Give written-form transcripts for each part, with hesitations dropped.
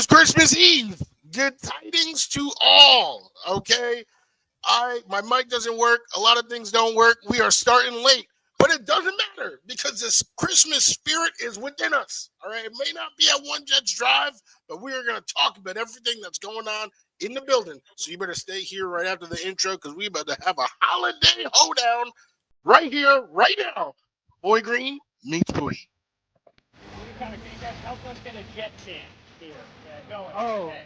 is Christmas Eve. Good tidings to all. Okay. My mic doesn't work. A lot of things don't work. We are starting late, but it doesn't matter because this Christmas spirit is within us. All right. It may not be at One Jets Drive, but we are going to talk about everything that's going on in the building. So you better stay here right after the intro because we about to have a holiday hoedown right here, right now. Boy Green meets Booty. Help us get a jet chant here. Go. Oh. Okay.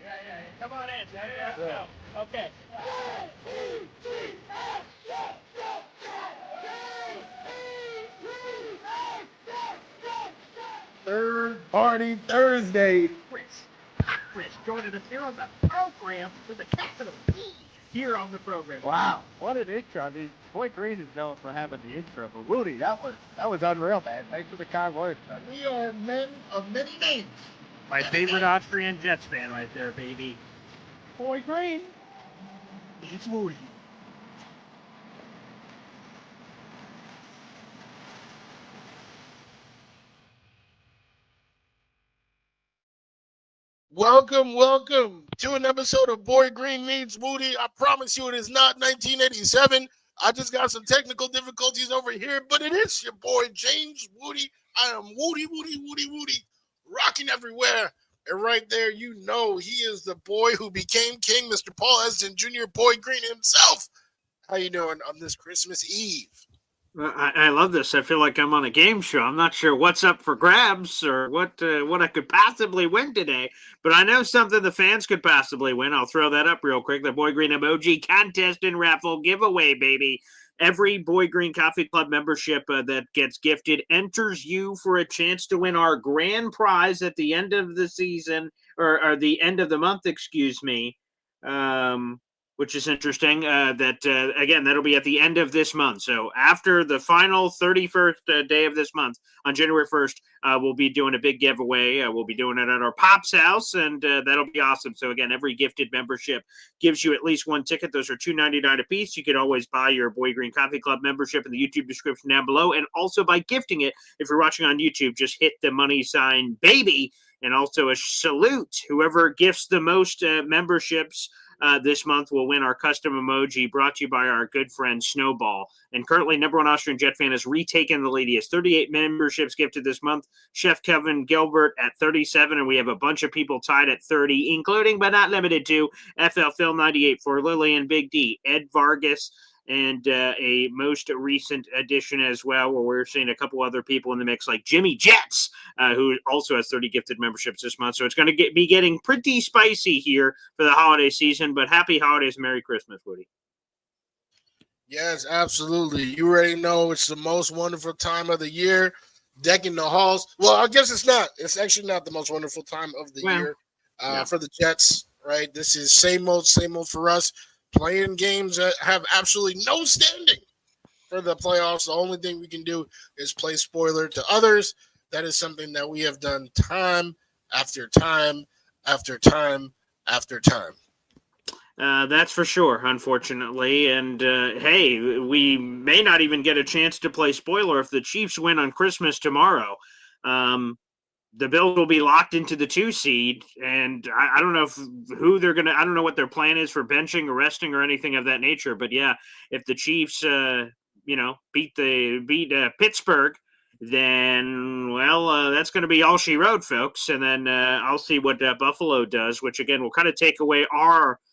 Come on in. Go. Okay. Third Party Thursday. Chris joining us here on the program with the capital P here on the program. Wow, what an intro. I mean, Boy Green is known for having the intro, but Wudi, that was unreal, man. Thanks for the kind words. We are men of many names. My favorite Austrian Jets fan right there, baby. Boy Green. It's Wudi. Welcome to an episode of Boy Green Needs Wudi. I promise you it is not 1987. I just got some technical difficulties over here, but it is your boy James Wudi. I am Wudi, rocking everywhere. And right there, you know he is the boy who became king, Mr. Paul Esden Jr., Boy Green himself. How you doing on this Christmas Eve? I love this. I feel like I'm on a game show. I'm not sure what's up for grabs or what I could possibly win today, but I know something the fans could possibly win. I'll throw that up real quick. The Boy Green emoji contest and raffle giveaway, baby. Every Boy Green Coffee Club membership that gets gifted enters you for a chance to win our grand prize at the end of the season or the end of the month, excuse me. Which is interesting. Again, that'll be at the end of this month. So after the final 31st day of this month, on January 1st, we'll be doing a big giveaway. We'll be doing it at our Pop's house, and that'll be awesome. So again, every gifted membership gives you at least one ticket. Those are $2.99 a piece. You could always buy your Boy Green Coffee Club membership in the YouTube description down below, and also by gifting it. If you're watching on YouTube, just hit the money sign, baby, and also a salute. Whoever gifts the most memberships this month will win our custom emoji brought to you by our good friend Snowball. And currently, number one Austrian Jet fan has retaken the lead. He has 38 memberships gifted this month. Chef Kevin Gilbert at 37, and we have a bunch of people tied at 30, including but not limited to FL Phil 98 for Lillian Big D, Ed Vargas, and a most recent addition as well, where we're seeing a couple other people in the mix, like Jimmy Jets, who also has 30 gifted memberships this month. So it's going to be getting pretty spicy here for the holiday season, but happy holidays, Merry Christmas, Woody. Yes, absolutely. You already know it's the most wonderful time of the year, decking the halls. Well, I guess it's not. It's actually not the most wonderful time of the year for the Jets, right? This is same old for us. Playing games that have absolutely no standing for the playoffs. The only thing we can do is play spoiler to others. That is something that we have done time after time after time after time. That's for sure, unfortunately. And, hey, we may not even get a chance to play spoiler if the Chiefs win on Christmas tomorrow. The Bills will be locked into the 2 seed, and I don't know who they're going to – I don't know what their plan is for benching or resting or anything of that nature. But, yeah, if the Chiefs, beat Pittsburgh, then, well, that's going to be all she wrote, folks. And then I'll see what Buffalo does, which, again, will kind of take away our –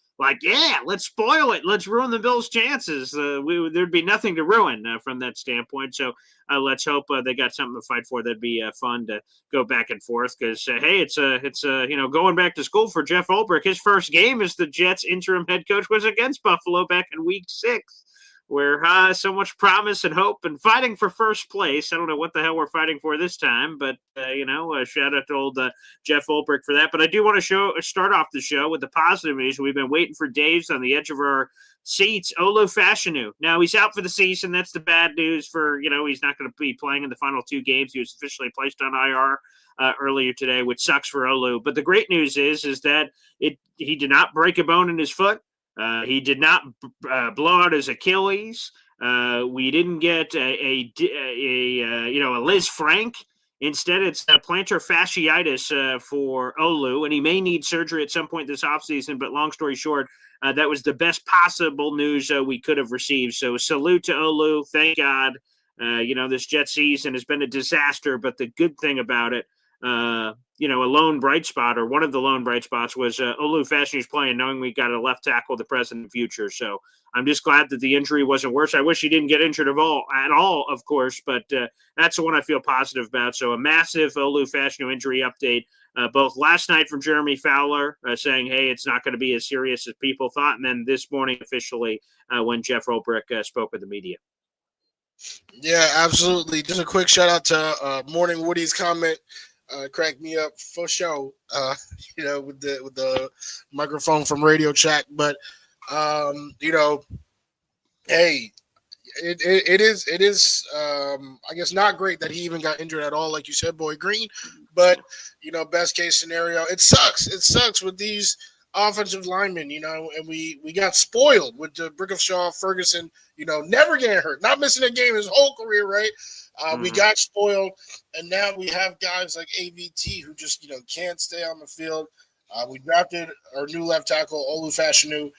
let's spoil it. Let's ruin the Bills' chances. There'd be nothing to ruin from that standpoint. So let's hope they got something to fight for. That'd be fun to go back and forth because, hey, it's going back to school for Jeff Ulbrich. His first game as the Jets interim head coach was against Buffalo back in Week 6. Where so much promise and hope and fighting for first place. I don't know what the hell we're fighting for this time, but, shout out to old Jeff Ulbrich for that. But I do want to start off the show with the positive news. We've been waiting for days on the edge of our seats. Olu Fashanu. Now, he's out for the season. That's the bad news for, he's not going to be playing in the final 2 games. He was officially placed on IR earlier today, which sucks for Olu. But the great news is that he did not break a bone in his foot. He did not blow out his Achilles. We didn't get a Liz Frank Instead, it's plantar fasciitis for Olu, and he may need surgery at some point this offseason. But long story short, that was the best possible news we could have received. So salute to Olu. Thank God. This Jet season has been a disaster, but the good thing about it, a lone bright spot, or one of the lone bright spots, was Olu Fashanu's playing, knowing we got a left tackle the present and future. So I'm just glad that the injury wasn't worse. I wish he didn't get injured at all, of course, but that's the one I feel positive about. So a massive Olu Fashanu injury update, both last night from Jeremy Fowler saying, hey, it's not going to be as serious as people thought, and then this morning officially when Jeff Ulbrich spoke with the media. Yeah, absolutely. Just a quick shout out to Morning Woody's comment. Cracked me up for sure. With the microphone from Radio Shack, but hey, it is I guess not great that he even got injured at all, like you said, Boy Green. But best case scenario, it sucks with these offensive linemen, and we got spoiled with the Brickenshaw Ferguson, never getting hurt, not missing a game his whole career, right? We got spoiled, and now we have guys like AVT who just can't stay on the field. We drafted our new left tackle Olu Fashanu.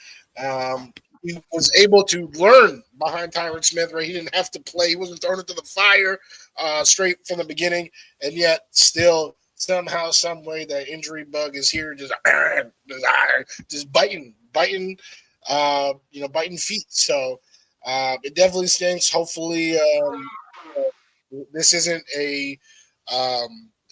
He was able to learn behind Tyron Smith, right? He didn't have to play. He wasn't thrown into the fire straight from the beginning, and yet still somehow, some way, that injury bug is here, just biting feet. So it definitely stinks. Hopefully, this isn't a.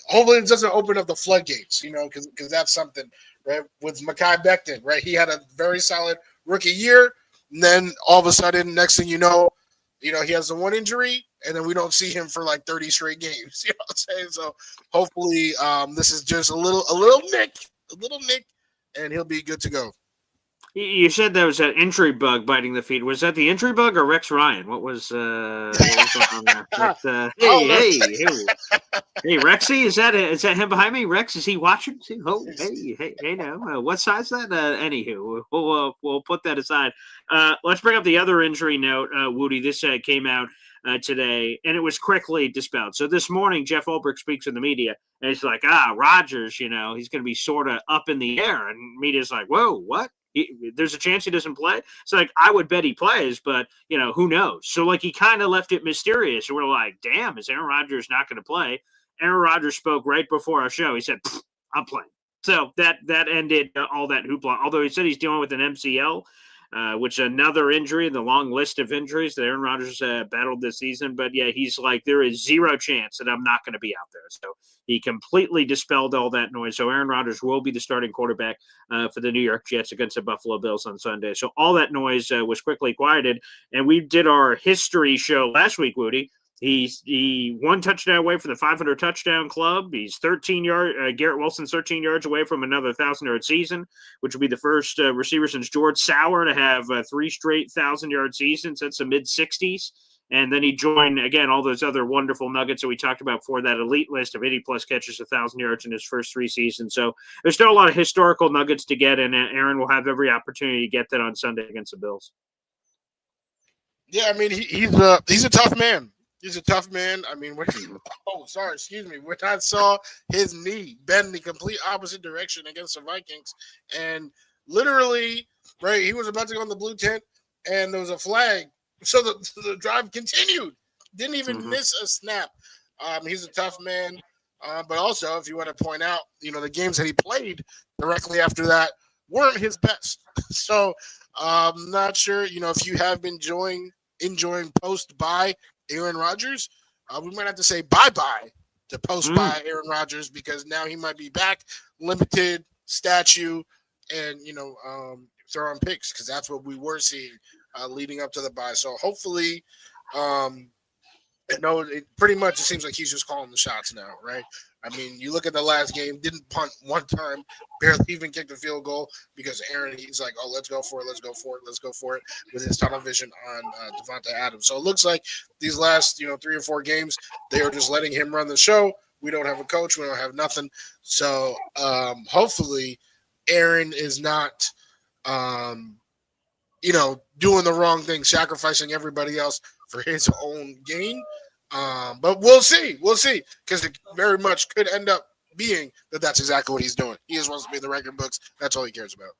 Hopefully, it doesn't open up the floodgates, because that's something, right? With Mekhi Becton, right? He had a very solid rookie year, and then all of a sudden, next thing you know, he has the one injury, and then we don't see him for like 30 straight games. You know what I'm saying? So hopefully, this is just a little nick, and he'll be good to go. You said there was an injury bug biting the feet. Was that the injury bug or Rex Ryan? What was going on there? Hey, Rexy, is that him behind me? Rex, is he watching? Hey, now, what size is that? Anywho, we'll put that aside. Let's bring up the other injury note, Woody. This came out today, and it was quickly dispelled. So this morning, Jeff Ulbrich speaks in the media, and he's like, Rodgers, he's going to be sort of up in the air. And media's like, whoa, what? There's a chance he doesn't play. It's like, I would bet he plays, but who knows? So he kind of left it mysterious. And we're like, damn, is Aaron Rodgers not going to play? Aaron Rodgers spoke right before our show. He said, I'm playing. So that ended all that hoopla. Although he said he's dealing with an MCL, which is another injury in the long list of injuries that Aaron Rodgers battled this season. But yeah, he's like, there is zero chance that I'm not going to be out there. So he completely dispelled all that noise. So Aaron Rodgers will be the starting quarterback for the New York Jets against the Buffalo Bills on Sunday. So all that noise was quickly quieted. And we did our history show last week, Woody. He's one touchdown away from the 500 touchdown club. He's Garrett Wilson 13 yards away from another 1,000-yard season, which will be the first receiver since George Sauer to have 3 straight 1,000-yard seasons. That's the mid-60s. And then he joined, again, all those other wonderful nuggets that we talked about before, that elite list of 80-plus catches, 1,000 yards in his first 3 seasons. So there's still a lot of historical nuggets to get, and Aaron will have every opportunity to get that on Sunday against the Bills. Yeah, I mean, he's a tough man. He's a tough man. I mean, when I saw his knee bend the complete opposite direction against the Vikings, and literally, right, he was about to go in the blue tent, and there was a flag. So the drive continued. Didn't even miss a snap. He's a tough man. But also, if you want to point out, the games that he played directly after that weren't his best. So I'm not sure, if you have been enjoying post-bye Aaron Rodgers, we might have to say bye-bye to post-bye Aaron Rodgers, because now he might be back, limited, statue, and, throwing picks, because that's what we were seeing leading up to the bye. So hopefully, it pretty much it seems like he's just calling the shots now, right? I mean, you look at the last game, didn't punt one time, barely even kicked a field goal, because Aaron, he's like, oh, let's go for it, with his tunnel vision on Devontae Adams. So it looks like these last, 3 or 4 games, they are just letting him run the show. We don't have a coach. We don't have nothing. So hopefully Aaron is not, doing the wrong thing, sacrificing everybody else for his own gain. But we'll see. We'll see, because it very much could end up being that's exactly what he's doing. He just wants to be in the record books. That's all he cares about.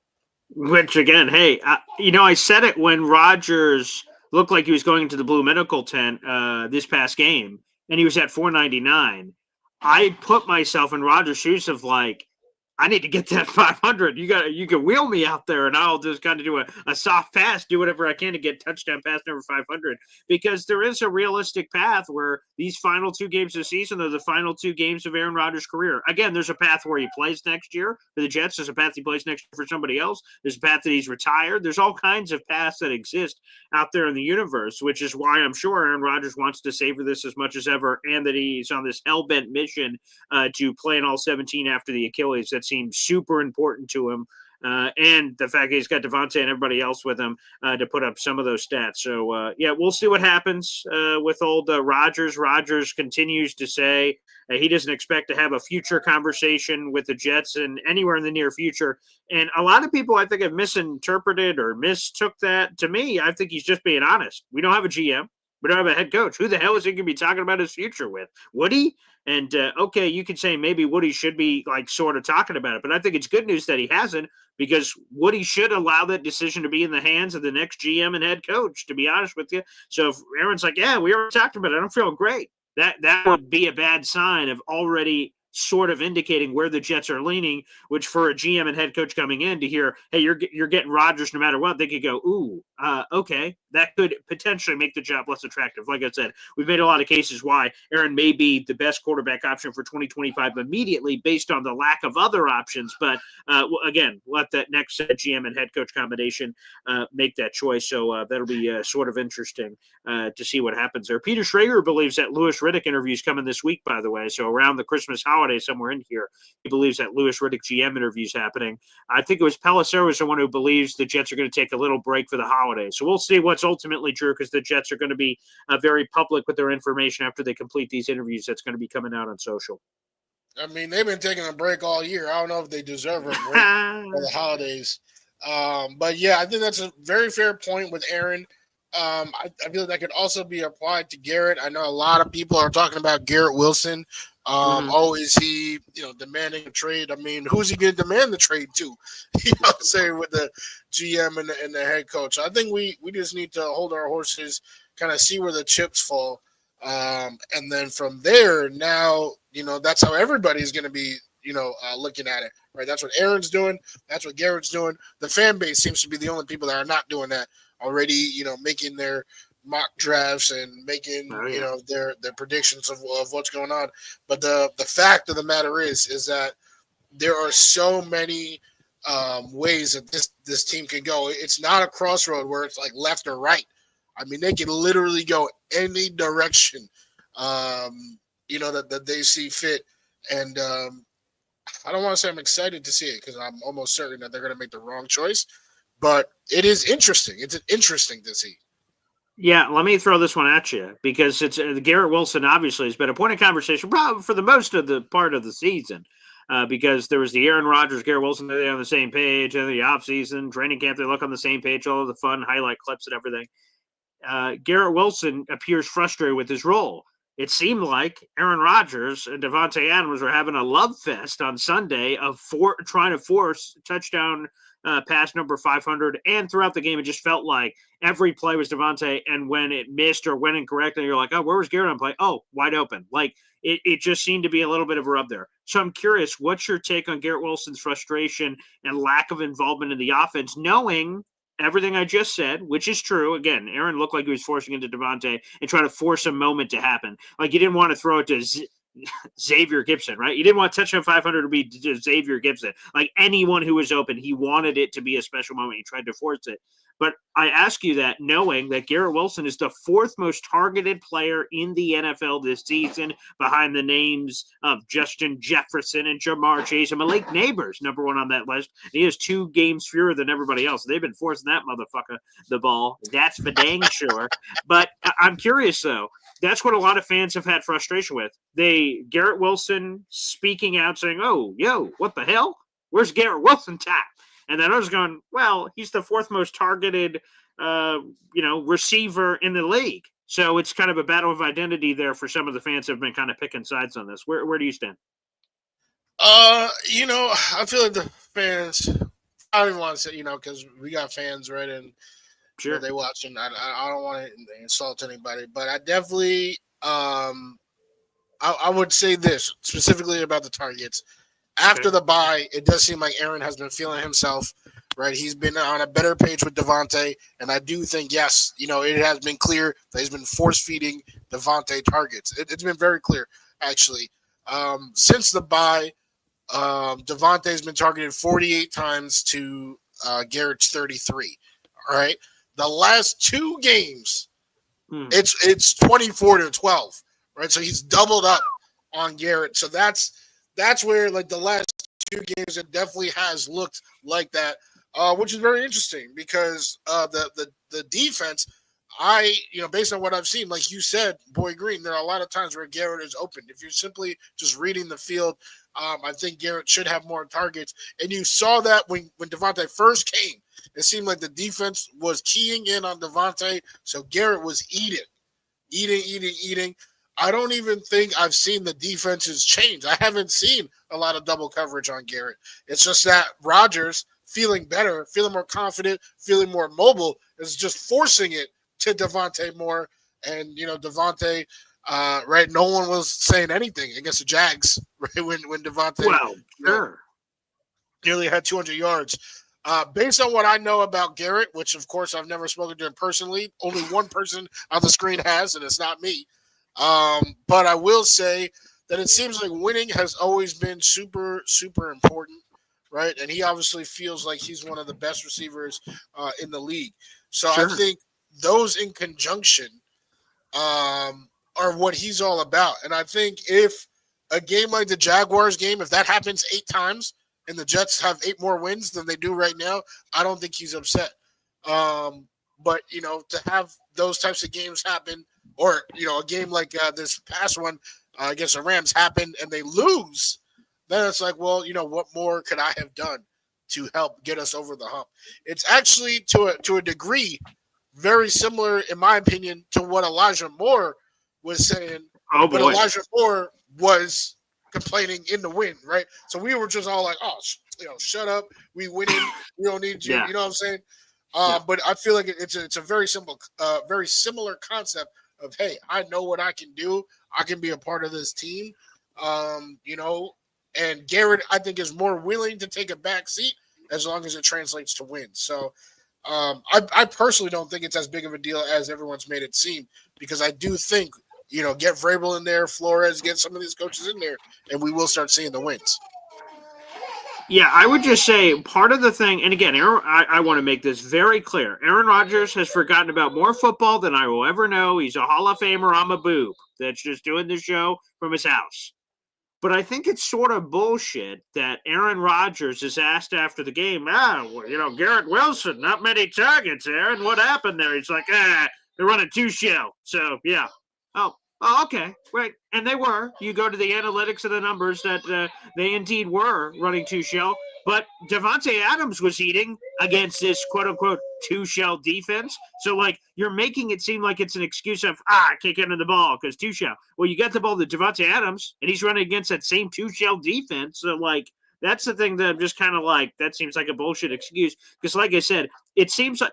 Which again, hey, I said it when Rodgers looked like he was going into the blue medical tent this past game, and he was at $4.99. I put myself in Rodgers' shoes of like, I need to get that 500. You can wheel me out there, and I'll just kind of do a soft pass, do whatever I can to get touchdown pass number 500. Because there is a realistic path where these final 2 games of the season are the final 2 games of Aaron Rodgers' career. Again, there's a path where he plays next year for the Jets. There's a path he plays next year for somebody else. There's a path that he's retired. There's all kinds of paths that exist out there in the universe, which is why I'm sure Aaron Rodgers wants to savor this as much as ever, and that he's on this hell-bent mission to play in all 17 after the Achilles. That seems super important to him. And the fact that he's got Devontae and everybody else with him to put up some of those stats. So, we'll see what happens with old Rodgers. Rodgers continues to say he doesn't expect to have a future conversation with the Jets and anywhere in the near future. And a lot of people, I think, have misinterpreted or mistook that. To me, I think he's just being honest. We don't have a GM. We don't have a head coach. Who the hell is he going to be talking about his future with? Woody? And, okay, you could say maybe Woody should be, like, sort of talking about it. But I think it's good news that he hasn't, because Woody should allow that decision to be in the hands of the next GM and head coach, to be honest with you. So if Aaron's like, yeah, we already talked about it, I'm feeling great, that would be a bad sign of already sort of indicating where the Jets are leaning, which for a GM and head coach coming in to hear, hey, you're getting Rodgers no matter what, they could go, ooh, okay, that could potentially make the job less attractive. Like I said, we've made a lot of cases why Aaron may be the best quarterback option for 2025 immediately based on the lack of other options. But again, let that next GM and head coach combination make that choice. So that'll be sort of interesting to see what happens there. Peter Schrager believes that Louis Riddick interview is coming this week, by the way. So around the Christmas holiday, somewhere in here, he believes that Louis Riddick GM interview is happening. I think it was Pelissero was the one who believes the Jets are going to take a little break for the holiday. So we'll see what's ultimately true, because the Jets are going to be very public with their information after they complete these interviews. That's going to be coming out on social. I mean, they've been taking a break all year. I don't know if they deserve a break for the holidays. But yeah, I think that's a very fair point with Aaron. I feel that could also be applied to Garrett. I know a lot of people are talking about Garrett Wilson. Oh, is he, demanding a trade? I mean, who's he going to demand the trade to? Say with the GM and the head coach. I think we just need to hold our horses, kind of see where the chips fall, and then from there, now that's how everybody's going to be, looking at it, right? That's what Aaron's doing. That's what Garrett's doing. The fan base seems to be the only people that are not doing that already. Making their mock drafts and making their predictions of what's going on. But the fact of the matter is that there are so many ways that this team can go. It's not a crossroad where it's like left or right. I mean, they can literally go any direction that they see fit. And I don't want to say I'm excited to see it, because I'm almost certain that they're going to make the wrong choice, but it is interesting. It's interesting to see. Yeah, let me throw this one at you, because it's Garrett Wilson obviously has been a point of conversation probably for the most of the part of the season, because there was the Aaron Rodgers, Garrett Wilson, they're on the same page, and the offseason, training camp, they look on the same page, all of the fun highlight clips and everything. Garrett Wilson appears frustrated with his role. It seemed like Aaron Rodgers and Devontae Adams were having a love fest on Sunday of trying to force touchdown pass number 500, and throughout the game, it just felt like every play was Devontae, and when it missed or went incorrect, and you're like, oh, where was Garrett on play? Oh, wide open. Like, it just seemed to be a little bit of a rub there. So I'm curious, what's your take on Garrett Wilson's frustration and lack of involvement in the offense, knowing everything I just said, which is true. Again, Aaron looked like he was forcing into Devontae and trying to force a moment to happen. Like, you didn't want to throw it to Xavier Gibson, right? You didn't want touchdown 500 to be to Xavier Gibson. Like, anyone who was open, he wanted it to be a special moment. He tried to force it. But I ask you that knowing that Garrett Wilson is the 4th most targeted player in the NFL this season, behind the names of Justin Jefferson and Jamar Chase and Malik Neighbors, number 1 on that list. He has 2 games fewer than everybody else. They've been forcing that motherfucker the ball. That's for dang sure. But I'm curious, though. That's what a lot of fans have had frustration with. Garrett Wilson speaking out saying, oh, yo, what the hell? Where's Garrett Wilson at? And then I was going, well, he's the 4th most targeted, receiver in the league. So it's kind of a battle of identity there for some of the fans who have been kind of picking sides on this. Where do you stand? I feel like the fans. I don't even want to say, because we got fans, right? And Sure. they watch, and I don't want to insult anybody, but I definitely, I would say this specifically about the targets. After the bye, it does seem like Aaron has been feeling himself, right? He's been on a better page with Devontae, and I do think, yes, it has been clear that he's been force-feeding Devontae targets. It's been very clear, actually. Since the bye, Devontae's been targeted 48 times to Garrett's 33, all right? The last 2 games, it's 24-12, right? So he's doubled up on Garrett. So that's where, like, the last 2 games, it definitely has looked like that, which is very interesting because the defense, based on what I've seen, like you said, Boy Green, there are a lot of times where Garrett is open. If you're simply just reading the field, I think Garrett should have more targets. And you saw that when Devontae first came. It seemed like the defense was keying in on Devontae, so Garrett was eating. I don't even think I've seen the defenses change. I haven't seen a lot of double coverage on Garrett. It's just that Rodgers, feeling better, feeling more confident, feeling more mobile, is just forcing it to Devontae more. And, Devontae, right, no one was saying anything against the Jags, right, when Devontae nearly had 200 yards. Based on what I know about Garrett, which, of course, I've never spoken to him personally, only one person on the screen has, and it's not me. But I will say that it seems like winning has always been super, super important, right? And he obviously feels like he's one of the best receivers in the league. So I think those in conjunction are what he's all about. And I think if a game like the Jaguars game, if that happens 8 times and the Jets have 8 more wins than they do right now, I don't think he's upset. But, to have those types of games happen, or, a game like this past one against the Rams happen and they lose, then it's like, well, what more could I have done to help get us over the hump? It's actually, to a degree, very similar, in my opinion, to what Elijah Moore was saying. Oh, boy. But Elijah Moore was complaining in the win, right? So we were just all like, oh, shut up. We winning. We don't need you. Yeah. You know what I'm saying? But I feel like it's a very similar concept of, hey, I know what I can do. I can be a part of this team. And Garrett, I think, is more willing to take a back seat as long as it translates to wins. So I personally don't think it's as big of a deal as everyone's made it seem, because I do think, get Vrabel in there, Flores, get some of these coaches in there, and we will start seeing the wins. Yeah, I would just say part of the thing, and again, I want to make this very clear. Aaron Rodgers has forgotten about more football than I will ever know. He's a Hall of Famer. I'm a boob that's just doing the show from his house. But I think it's sort of bullshit that Aaron Rodgers is asked after the game, Garrett Wilson, not many targets, Aaron. What happened there? He's like, they're running 2 shell. So, yeah. Oh, okay. Right. And they were. You go to the analytics of the numbers that they indeed were running 2 shell. But Devontae Adams was eating against this quote-unquote 2 shell defense. So, like, you're making it seem like it's an excuse of, I can't get into the ball because 2 shell. Well, you got the ball to Devontae Adams, and he's running against that same 2 shell defense. So, like, that's the thing that I'm just kind of like, that seems like a bullshit excuse. Because, like I said, it seems like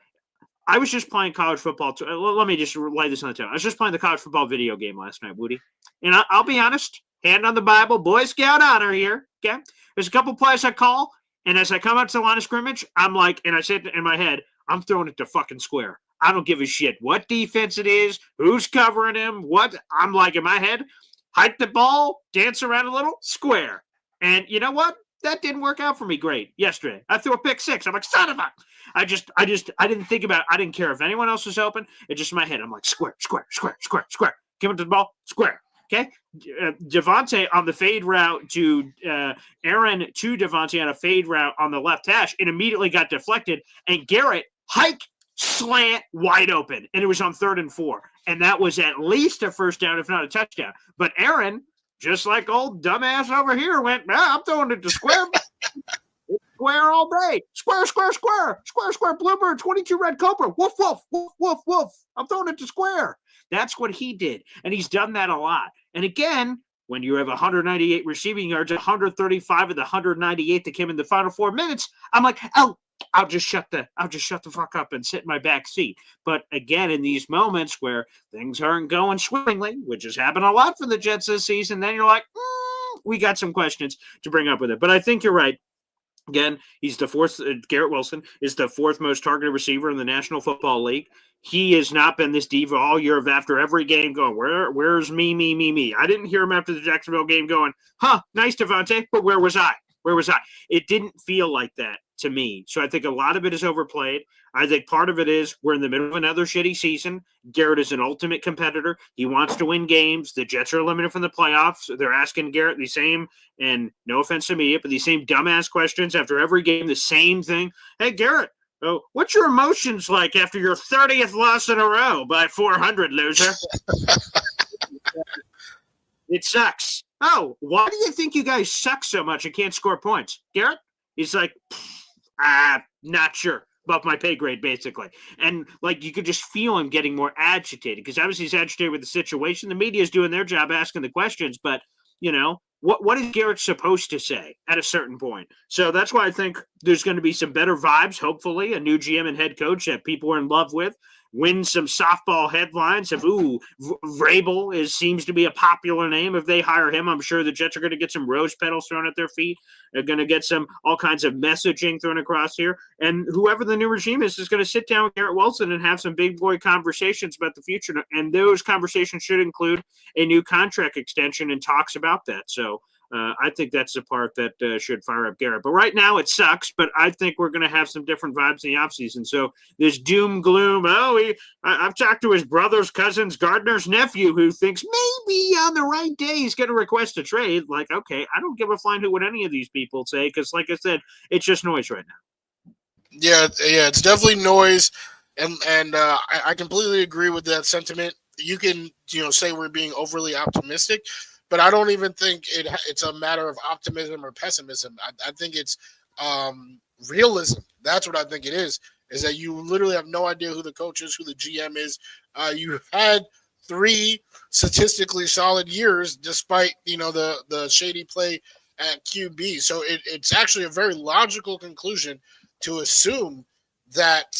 I was just playing college football. Let me just lay this on the table. I was just playing the college football video game last night, Woody. And I'll be honest, hand on the Bible, Boy Scout honor here. Okay. There's a couple plays I call. And as I come out to the line of scrimmage, I'm like, and I said in my head, I'm throwing it to fucking square. I don't give a shit what defense it is, who's covering him, what. I'm like, in my head, hike the ball, dance around a little, square. And you know what? That didn't work out for me great yesterday. I threw a pick 6. I'm like, son of a. I didn't think about it. I didn't care if anyone else was open. It's just in my head. I'm like, square. Give it to the ball, square. Okay, Devontae on the fade route to Aaron to Devontae on a fade route on the left hash. It immediately got deflected, and Garrett hike slant wide open, and it was on 3rd and 4, and that was at least a first down, if not a touchdown. But Aaron, just like old dumbass over here, went, I'm throwing it to square. It's square all day. Square, square, square. Square, square, bluebird, 22 red cobra. Woof, woof, woof, woof, woof. I'm throwing it to square. That's what he did. And he's done that a lot. And again, when you have 198 receiving yards, 135 of the 198 that came in the final 4 minutes, I'm like, oh, I'll just shut the fuck up and sit in my back seat. But again, in these moments where things aren't going swimmingly, which has happened a lot for the Jets this season, then you're like, we got some questions to bring up with it. But I think you're right. Again, he's the fourth. Garrett Wilson is the fourth most targeted receiver in the National Football League. He has not been this diva all year of after every game going, where's me? I didn't hear him after the Jacksonville game going, nice, Devontae, but where was I? It didn't feel like that to me. So I think a lot of it is overplayed. I think part of it is we're in the middle of another shitty season. Garrett is an ultimate competitor. He wants to win games. The Jets are eliminated from the playoffs. They're asking Garrett the same, and no offense to me, but these same dumbass questions after every game, the same thing. Hey, Garrett, what's your emotions like after your 30th loss in a row by 400, loser? It sucks. Oh, why do you think you guys suck so much and can't score points? Garrett? He's like, not sure. Above my pay grade, basically. And like you could just feel him getting more agitated because obviously he's agitated with the situation. The media is doing their job asking the questions, but what is Garrett supposed to say at a certain point? So that's why I think there's going to be some better vibes, hopefully, a new GM and head coach that people are in love with. Win some softball headlines of, Vrabel seems to be a popular name. If they hire him, I'm sure the Jets are going to get some rose petals thrown at their feet. They're going to get all kinds of messaging thrown across here. And whoever the new regime is going to sit down with Garrett Wilson and have some big boy conversations about the future. And those conversations should include a new contract extension and talks about that. So I think that's the part that should fire up Garrett. But right now it sucks, but I think we're going to have some different vibes in the offseason. So this doom, gloom, I've talked to his brother's cousin's Gardner's nephew who thinks maybe on the right day he's going to request a trade. Like, okay, I don't give a flying hoot what any of these people say because, like I said, it's just noise right now. Yeah, it's definitely noise, and I completely agree with that sentiment. You can say we're being overly optimistic, but I don't even think it's a matter of optimism or pessimism. I think it's realism. That's what I think it is that you literally have no idea who the coach is, who the GM is. You've had 3 statistically solid years despite, the shady play at QB. So it's actually a very logical conclusion to assume that,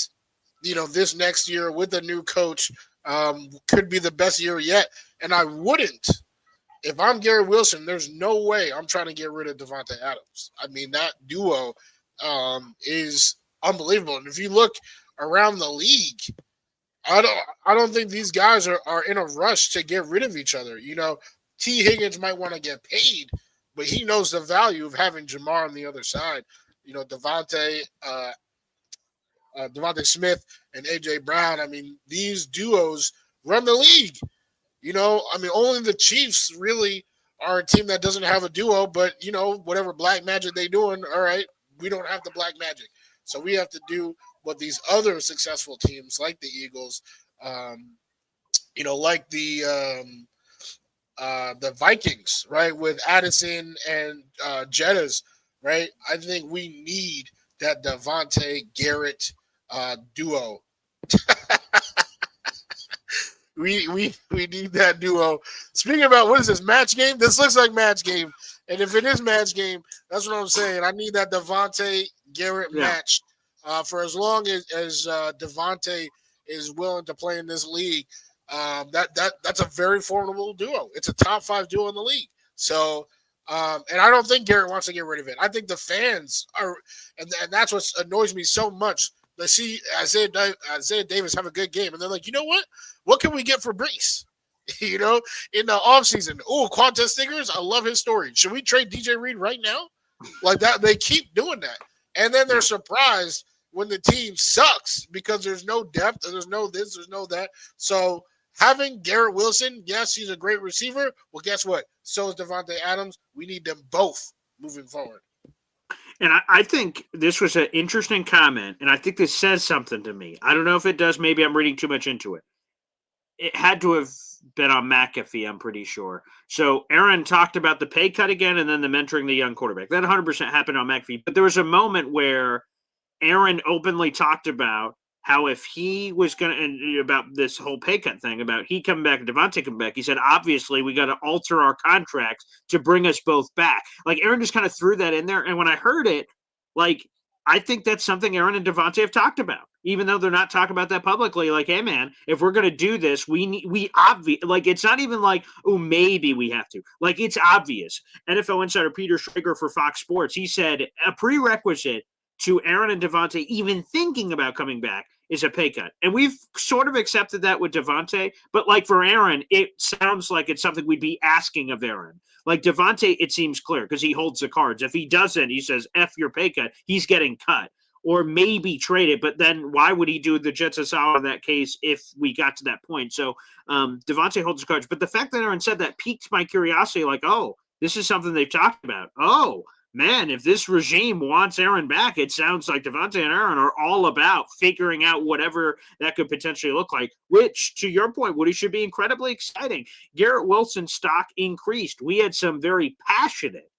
this next year with a new coach could be the best year yet. And I wouldn't. If I'm Garrett Wilson, there's no way I'm trying to get rid of Davante Adams. I mean, that duo is unbelievable. And if you look around the league, I don't think these guys are in a rush to get rid of each other. T. Higgins might want to get paid, but he knows the value of having Jamar on the other side. Devontae Smith and A.J. Brown, I mean, these duos run the league. Only the Chiefs really are a team that doesn't have a duo, but, whatever black magic they doing, all right, we don't have the black magic. So we have to do what these other successful teams like the Eagles, like the Vikings, right, with Addison and Jettas, right? I think we need that Davante Garrett duo. We need that duo. Speaking about what is this, match game? This looks like match game. And if it is match game, that's what I'm saying. I need that Davante Garrett match for as long as Davante is willing to play in this league. That's a very formidable duo. It's a top 5 duo in the league. So, and I don't think Garrett wants to get rid of it. I think the fans are, and that's what annoys me so much. They see Isaiah Davis have a good game, and they're like, you know what? What can we get for Brees? In the offseason. Oh, Quantas Stickers, I love his story. Should we trade DJ Reed right now? Like that, they keep doing that. And then they're surprised when the team sucks because there's no depth, and there's no this, there's no that. So having Garrett Wilson, yes, he's a great receiver. Well, guess what? So is Davante Adams. We need them both moving forward. And I think this was an interesting comment, and I think this says something to me. I don't know if it does. Maybe I'm reading too much into it. it had to have been on McAfee, I'm pretty sure. So Aaron talked about the pay cut again and then the mentoring the young quarterback. That 100% happened on McAfee. But there was a moment where Aaron openly talked about how if he was going to, and about this whole pay cut thing, about he coming back and Devontae coming back, he said, obviously, we got to alter our contracts to bring us both back. Like, Aaron just kind of threw that in there. And when I heard it, like, I think that's something Aaron and Devontae have talked about, even though they're not talking about that publicly. Like, hey, man, if we're going to do this, we obvious, like, it's not even like, oh, maybe we have to. Like, it's obvious. NFL insider Peter Schrager for Fox Sports, he said a prerequisite to Aaron and Devontae even thinking about coming back is a pay cut. And we've sort of accepted that with Devontae, but like for Aaron, it sounds like it's something we'd be asking of Aaron. Like Devontae, it seems clear because he holds the cards. If he doesn't, he says, F your pay cut, he's getting cut or maybe traded. But then why would he do the Jets a solid in that case if we got to that point? So Devontae holds the cards. But the fact that Aaron said that piqued my curiosity, like, oh, this is something they've talked about. Oh, man, if this regime wants Aaron back, it sounds like Devontae and Aaron are all about figuring out whatever that could potentially look like, which, to your point, Woody, should be incredibly exciting. Garrett Wilson's stock increased. We had some very passionate,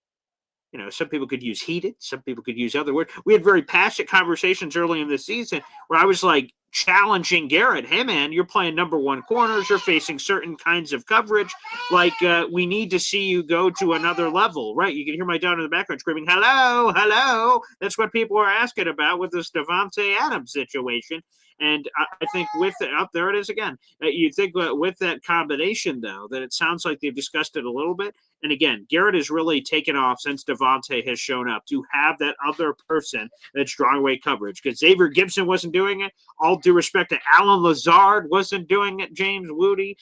some people could use heated, some people could use other words. We had very passionate conversations early in the season where I was like, challenging Garrett, hey man, you're playing number one corners, you're facing certain kinds of coverage, like we need to see you go to another level, right? You can hear my daughter in the background screaming, hello. That's what people are asking about with this Davante Adams situation. And I think with there it is again. You think with that combination, though, that it sounds like they've discussed it a little bit. And again, Garrett has really taken off since Devontae has shown up to have that other person that's drawing away coverage. Because Xavier Gibson wasn't doing it. All due respect to Alan Lazard wasn't doing it. James Wudi,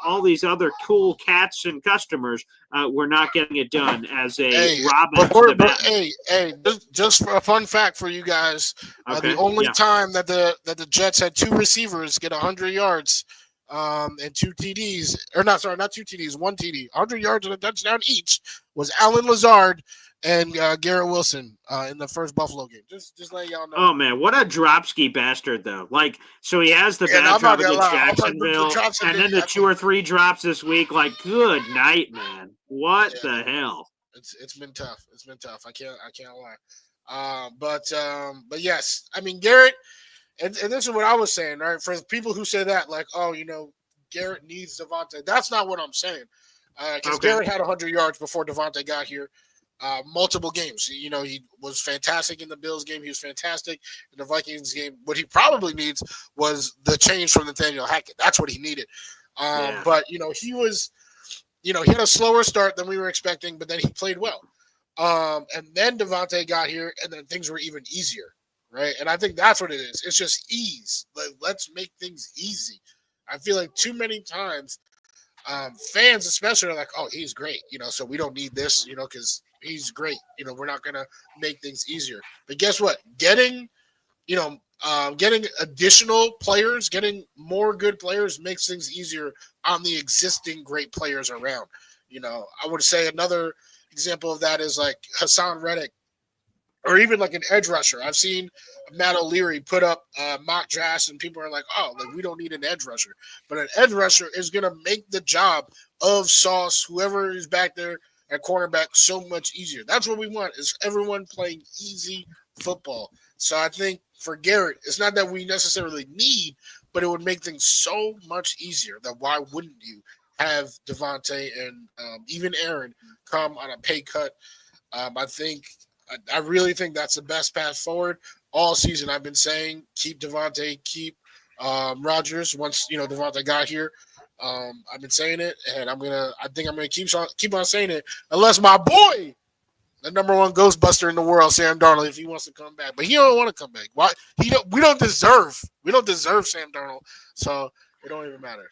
all these other cool cats and customers were not getting it done as a Robin. Just for a fun fact for you guys, the only time that the Jets had two receivers get 100 yards and two TDs, not two TDs, one TD, 100 yards and a touchdown each was Alan Lazard and Garrett Wilson in the first Buffalo game. Just letting y'all know. Oh, man, what a dropski bastard, though. Like, so he has the bad drop against Jacksonville, and then the 2 or 3 drops this week. Like, good night, man. What the hell? It's been tough. It's been tough. I can't lie. But yes, I mean, Garrett, and this is what I was saying, right? For people who say that, like, oh, Garrett needs Devontae. That's not what I'm saying. Because Garrett had 100 yards before Devontae got here. Multiple games. He was fantastic in the Bills game. He was fantastic in the Vikings game. What he probably needs was the change from Nathaniel Hackett. That's what he needed. But, he was, he had a slower start than we were expecting, but then he played well. And then Devontae got here, and then things were even easier, right? And I think that's what it is. It's just ease. Let's make things easy. I feel like too many times fans especially are like, oh, he's great, so we don't need this, because he's great. We're not going to make things easier. But guess what? Getting additional players, getting more good players makes things easier on the existing great players around. I would say another example of that is like Hassan Reddick, or even like an edge rusher. I've seen Matt O'Leary put up mock drafts, and people are like, oh, we don't need an edge rusher. But an edge rusher is going to make the job of Sauce, whoever is back there at cornerback, so much easier. That's what we want, is everyone playing easy football. So I think for Garrett, it's not that we necessarily need, but it would make things so much easier that why wouldn't you have Devontae and even Aaron come on a pay cut? I really think that's the best path forward. All season I've been saying, keep Devontae, keep Rodgers. Once Devontae got here, I've been saying it, and I think I'm gonna keep on saying it, unless my boy, the number one Ghostbuster in the world, Sam Darnold, if he wants to come back, but he don't want to come back. Why? We don't deserve Sam Darnold, so it don't even matter.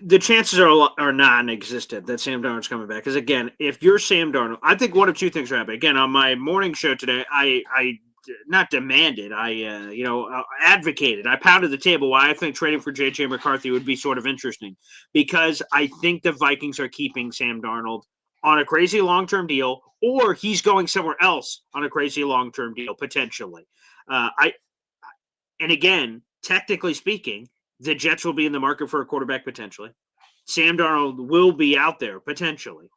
The chances are non-existent that Sam Darnold's coming back. Because again, if you're Sam Darnold, I think one of two things are happening. Again, on my morning show today, I not demanded, I advocated, I pounded the table why I think trading for J.J. McCarthy would be sort of interesting, because I think the Vikings are keeping Sam Darnold on a crazy long-term deal, or he's going somewhere else on a crazy long-term deal potentially. And again, technically speaking, The Jets will be in the market for a quarterback potentially. Sam Darnold will be out there potentially.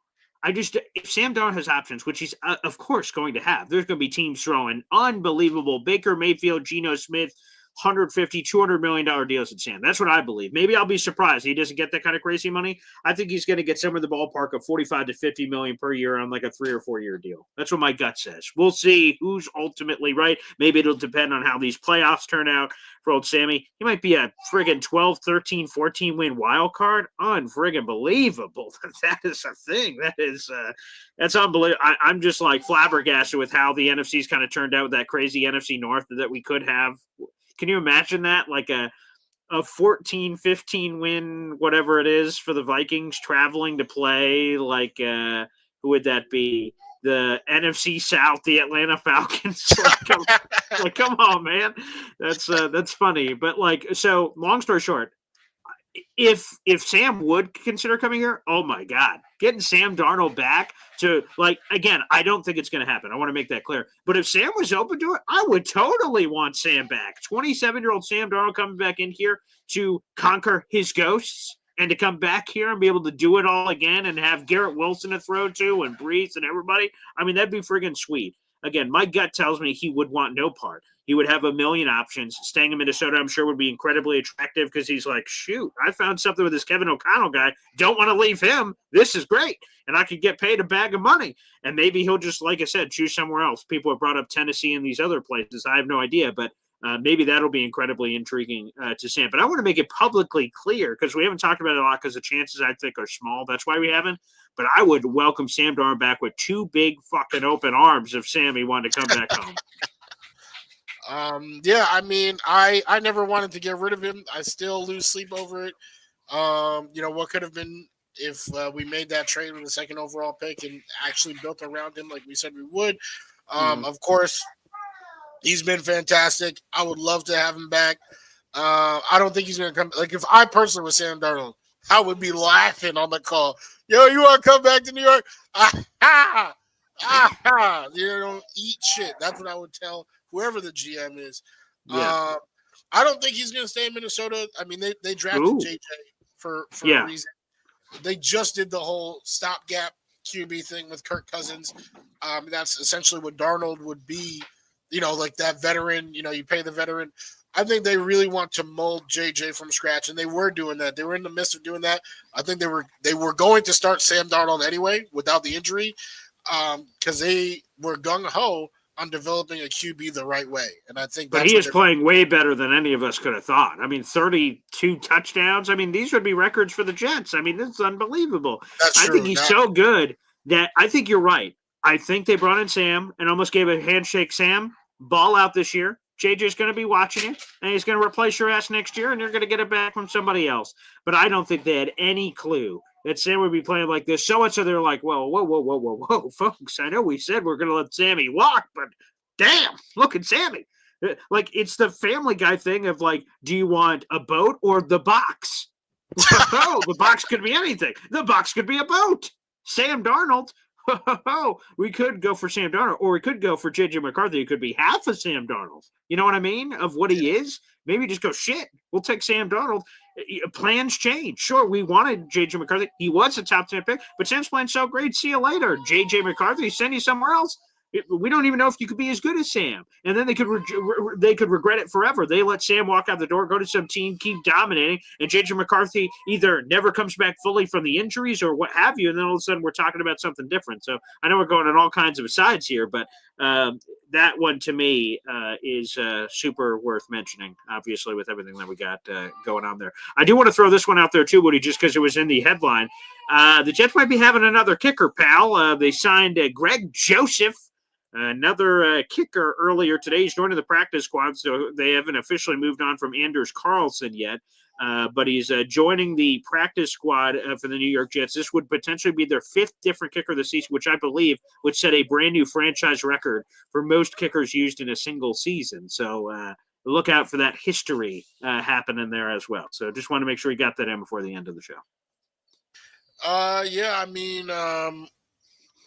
If Sam Darnold has options, which he's of course going to have, there's going to be teams throwing unbelievable Baker Mayfield, Geno Smith, $150, $200 million deals at Sam. That's what I believe. Maybe I'll be surprised he doesn't get that kind of crazy money. I think he's going to get somewhere in the ballpark of 45 to 50 million per year on like a 3 or 4 year deal. That's what my gut says. We'll see who's ultimately right. Maybe it'll depend on how these playoffs turn out for old Sammy. He might be a friggin' 12, 13, 14 win wild card. Unfriggin' believable. That is a thing. That's unbelievable. I'm just like flabbergasted with how the NFC's kind of turned out with that crazy NFC North that we could have. Can you imagine that? Like a 14, 15 win, whatever it is for the Vikings traveling to play. Like, who would that be? The NFC South, the Atlanta Falcons. Come on, man. That's funny. But so long story short, if Sam would consider coming here, oh my God, getting Sam Darnold back to again, I don't think it's going to happen. I want to make that clear. But if Sam was open to it, I would totally want Sam back. 27-year-old Sam Darnold coming back in here to conquer his ghosts and to come back here and be able to do it all again and have Garrett Wilson to throw to and Brees and everybody. I mean, that'd be friggin' sweet. Again, my gut tells me he would want no part. He would have a million options. Staying in Minnesota, I'm sure, would be incredibly attractive because he's like, shoot, I found something with this Kevin O'Connell guy. Don't want to leave him. This is great. And I could get paid a bag of money. And maybe he'll just, like I said, choose somewhere else. People have brought up Tennessee and these other places. I have no idea. But maybe that'll be incredibly intriguing to Sam. But I want to make it publicly clear because we haven't talked about it a lot because the chances, I think, are small. That's why we haven't. But I would welcome Sam Darnold back with two big fucking open arms if Sammy wanted to come back home. Yeah, I mean, I never wanted to get rid of him. I still lose sleep over it. What could have been if we made that trade with the second overall pick and actually built around him like we said we would. Of course, he's been fantastic. I would love to have him back. I don't think he's going to come. Like, if I personally was Sam Darnold, I would be laughing on the call. Yo, you want to come back to New York? You don't eat shit. That's what I would tell whoever the GM is. Yeah. I don't think he's going to stay in Minnesota. I mean, they drafted JJ for a reason. They just did the whole stopgap QB thing with Kirk Cousins. That's essentially what Darnold would be, like that veteran, you pay the veteran. I think they really want to mold JJ from scratch, and they were doing that. They were in the midst of doing that. I think they were going to start Sam Darnold anyway without the injury because they were gung-ho on developing a QB the right way. And I think but he is playing way better than any of us could have thought. I mean, 32 touchdowns. I mean, these would be records for the Jets. I mean, this is unbelievable. That's true. I think he's so good that I think you're right. I think they brought in Sam and almost gave a handshake. Sam, ball out this year. JJ's going to be watching it, and he's going to replace your ass next year, and you're going to get it back from somebody else. But I don't think they had any clue that Sam would be playing like this. So they're like, whoa, folks. I know we said we're going to let Sammy walk, but damn, look at Sammy. Like, it's the Family Guy thing of like, do you want a boat or the box? Oh, the box could be anything. The box could be a boat. Sam Darnold. We could go for Sam Darnold, or we could go for J.J. McCarthy. It could be half of Sam Darnold. You know what I mean? Of what he is. Maybe just go, shit, we'll take Sam Darnold. Plans change. Sure, we wanted J.J. McCarthy. He was a top 10 pick, but Sam's playing so great. See you later. J.J. McCarthy, send you somewhere else. We don't even know if you could be as good as Sam. And then they could regret it forever. They let Sam walk out the door, go to some team, keep dominating, and J.J. McCarthy either never comes back fully from the injuries or what have you, and then all of a sudden we're talking about something different. So I know we're going on all kinds of asides here, but that one to me is super worth mentioning, obviously, with everything that we got going on there. I do want to throw this one out there too, Woody, just because it was in the headline. The Jets might be having another kicker, pal. They signed Greg Joseph, another kicker earlier today. He's joining the practice squad, so they haven't officially moved on from Anders Carlson yet. But he's joining the practice squad for the New York Jets. This would potentially be their fifth different kicker this season, which I believe would set a brand new franchise record for most kickers used in a single season. So look out for that history happening there as well. So just want to make sure you got that in before the end of the show. Yeah, I mean,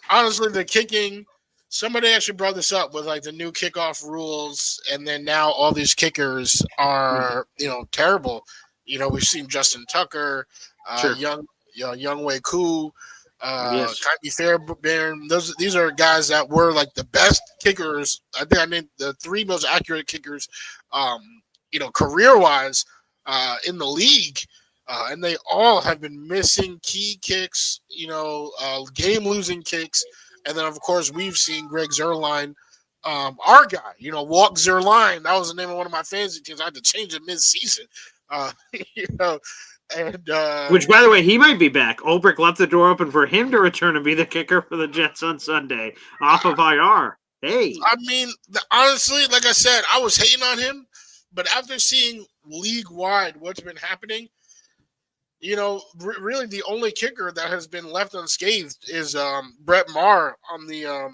honestly, the kicking, somebody actually brought this up with like the new kickoff rules, and then now all these kickers are, terrible. we've seen Justin Tucker, Sure. Young Wei Koo, Yes. Kyrie Fairbairn. These are guys that were like the best kickers. I think I named the 3 most accurate kickers, career wise, in the league. And they all have been missing key kicks, game losing kicks. And then, of course, we've seen Greg Zuerlein, our guy, Walk Zuerlein. That was the name of one of my fantasy teams. I had to change it mid-season, and which, by the way, he might be back. Ulbrich left the door open for him to return and be the kicker for the Jets on Sunday off of IR. Hey. I mean, honestly, like I said, I was hating on him, but after seeing league-wide what's been happening, really the only kicker that has been left unscathed is Brett Maher on the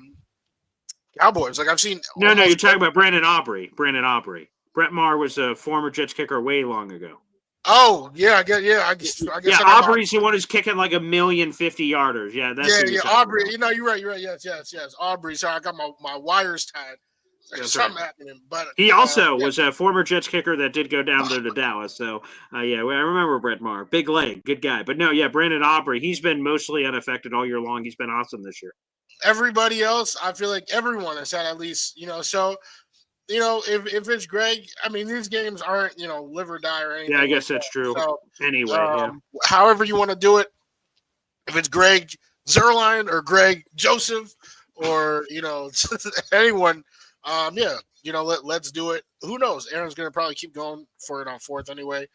Cowboys. Like I've seen. No, you're talking about Brandon Aubrey. Brett Maher was a former Jets kicker way long ago. Oh I guess. Aubrey's the one who's kicking like 1,050,000 yarders. Yeah, that's Aubrey. You're right. Yes. Aubrey. Sorry, I got my wires tied. Something happening, but he also was a former Jets kicker that did go down there to Dallas. So, I remember Brett Maher, big leg, good guy. But no, Brandon Aubrey, he's been mostly unaffected all year long. He's been awesome this year. Everybody else, I feel like everyone has had at least, So, if it's Greg, I mean, these games aren't, live or die or anything. Yeah, I guess that's true. So, anyway, however you want to do it, if it's Greg Zuerlein or Greg Joseph or anyone. Let's do it. Who knows? Aaron's going to probably keep going for it on 4th anyway.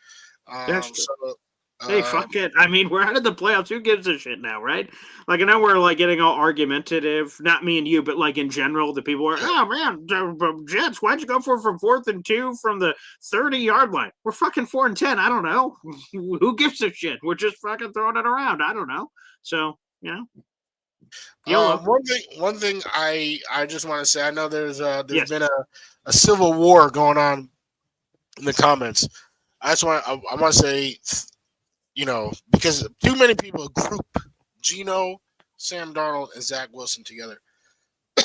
Hey, fuck it. I mean, we're out of the playoffs. Who gives a shit now, right? Like, I know we're, like, getting all argumentative. Not me and you, but, like, in general, the people are, oh, man, Jets, why'd you go for it from 4th and 2 from the 30-yard line? We're fucking 4 and 10. I don't know. Who gives a shit? We're just fucking throwing it around. I don't know. So, one thing I just want to say, I know there's been a civil war going on in the comments. I want to say, because too many people group Geno, Sam Darnold, and Zach Wilson together.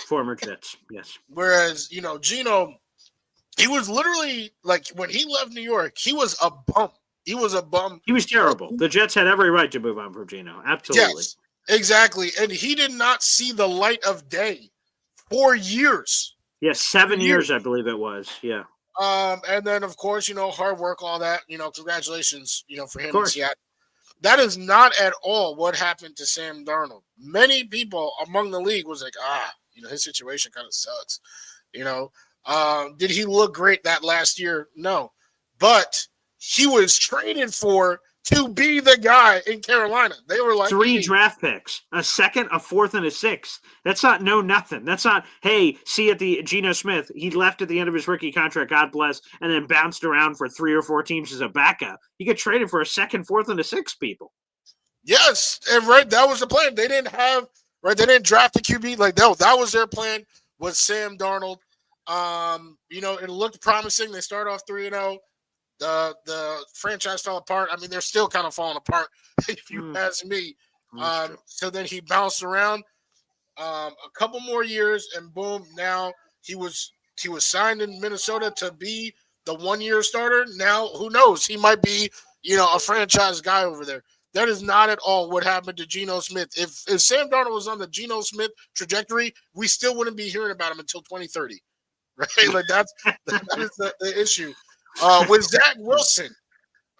Former Jets, yes. Whereas Geno, he was literally like when he left New York, he was a bum. He was terrible. The Jets had every right to move on from Geno. Absolutely. Yes. Exactly. And he did not see the light of day for years. Yes, 7 years, I believe it was. Yeah. And then, of course, hard work, all that, congratulations, for him in Seattle. That is not at all what happened to Sam Darnold. Many people among the league was like, his situation kind of sucks. Did he look great that last year? No. But he was traded to be the guy in Carolina. They were like 3 draft picks, a 2nd, a 4th, and a 6th. That's not nothing. That's not, hey, see at the Geno Smith. He left at the end of his rookie contract, God bless, and then bounced around for 3 or 4 teams as a backup. He got traded for a 2nd, 4th, and a 6th, people. Yes, and that was the plan. They didn't draft a QB. Like, no, that was their plan, was Sam Darnold. It looked promising. They started off 3-0. The franchise fell apart. I mean, they're still kind of falling apart, if you ask me. So then he bounced around a couple more years, and boom, now he was signed in Minnesota to be the 1-year starter. Now, who knows? He might be, a franchise guy over there. That is not at all what happened to Geno Smith. If Sam Darnold was on the Geno Smith trajectory, we still wouldn't be hearing about him until 2030, right? Like that is the issue. With Zach Wilson,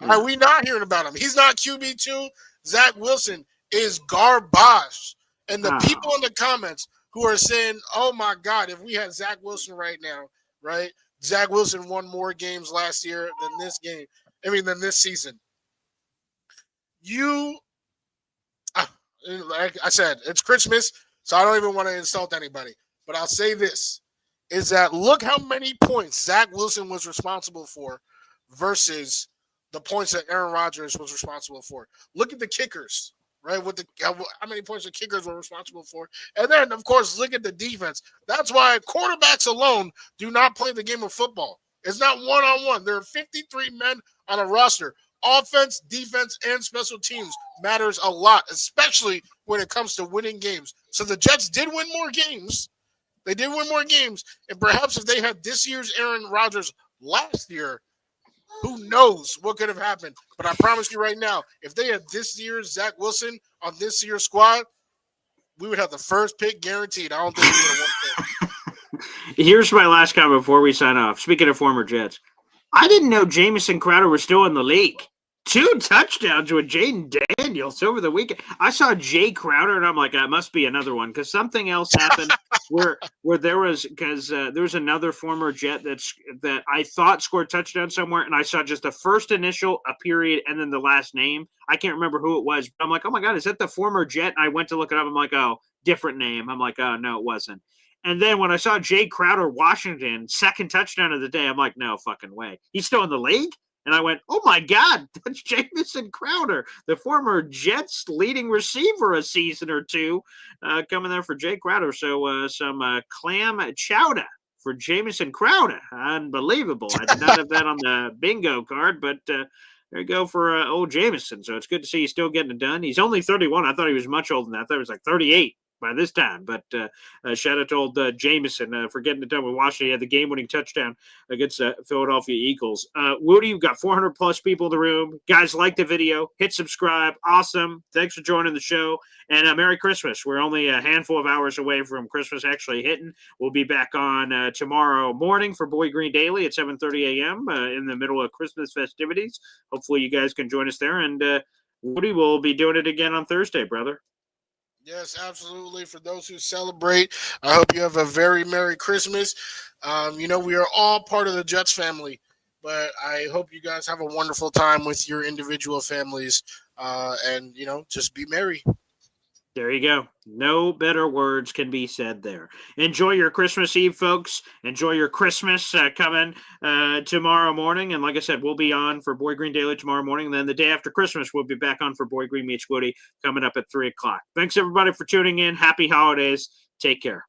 are we not hearing about him? He's not QB2. Zach Wilson is garbage. And the people in the comments who are saying, oh, my God, if we had Zach Wilson right now, right? Zach Wilson won more games last year than this season. Like I said, it's Christmas, so I don't even want to insult anybody. But I'll say this. Is that look how many points Zach Wilson was responsible for versus the points that Aaron Rodgers was responsible for. Look at the kickers, right? How many points the kickers were responsible for. And then, of course, look at the defense. That's why quarterbacks alone do not play the game of football. It's not one-on-one. There are 53 men on a roster. Offense, defense, and special teams matters a lot, especially when it comes to winning games. So the Jets did win more games. They did win more games, and perhaps if they had this year's Aaron Rodgers last year, Who knows what could have happened? But I promise you right now, if they had this year's Zach Wilson on this year's squad, we would have the first pick guaranteed. I don't think we would have won. Here's my last comment before we sign off. Speaking of former Jets, I didn't know Jamison Crowder was still in the league. 2 touchdowns with Jaden Daniels over the weekend. I saw Jay Crowder, and I'm like, that must be another one, because something else happened where there was another former Jet that I thought scored touchdown somewhere, and I saw just the first initial, a period, and then the last name. I can't remember who it was, but I'm like, oh my God, is that the former Jet? And I went to look it up. I'm like, oh, different name. I'm like, oh, no, it wasn't. And then when I saw Jay Crowder, Washington, second touchdown of the day, I'm like, no fucking way. He's still in the league? And I went, oh, my God, that's Jamison Crowder, the former Jets leading receiver a season or two, coming there for Jay Crowder. So some clam chowder for Jamison Crowder. Unbelievable. I did not have that on the bingo card, but there you go for old Jamison. So it's good to see he's still getting it done. He's only 31. I thought he was much older than that. I thought he was like 38. By this time, but shout out to old Jameson for getting it done with Washington. He had the game-winning touchdown against Philadelphia Eagles. Wudi, you've got 400-plus people in the room. Guys, like the video. Hit subscribe. Awesome. Thanks for joining the show. And Merry Christmas. We're only a handful of hours away from Christmas actually hitting. We'll be back on tomorrow morning for Boy Green Daily at 7:30 a.m. In the middle of Christmas festivities. Hopefully you guys can join us there. And Wudi will be doing it again on Thursday, brother. Yes, absolutely. For those who celebrate, I hope you have a very Merry Christmas. We are all part of the Jets family, but I hope you guys have a wonderful time with your individual families, and just be merry. There you go. No better words can be said there. Enjoy your Christmas Eve, folks. Enjoy your Christmas coming tomorrow morning. And like I said, we'll be on for Boy Green Daily tomorrow morning. And then the day after Christmas, we'll be back on for Boy Green Meets Woody coming up at 3 o'clock. Thanks, everybody, for tuning in. Happy holidays. Take care.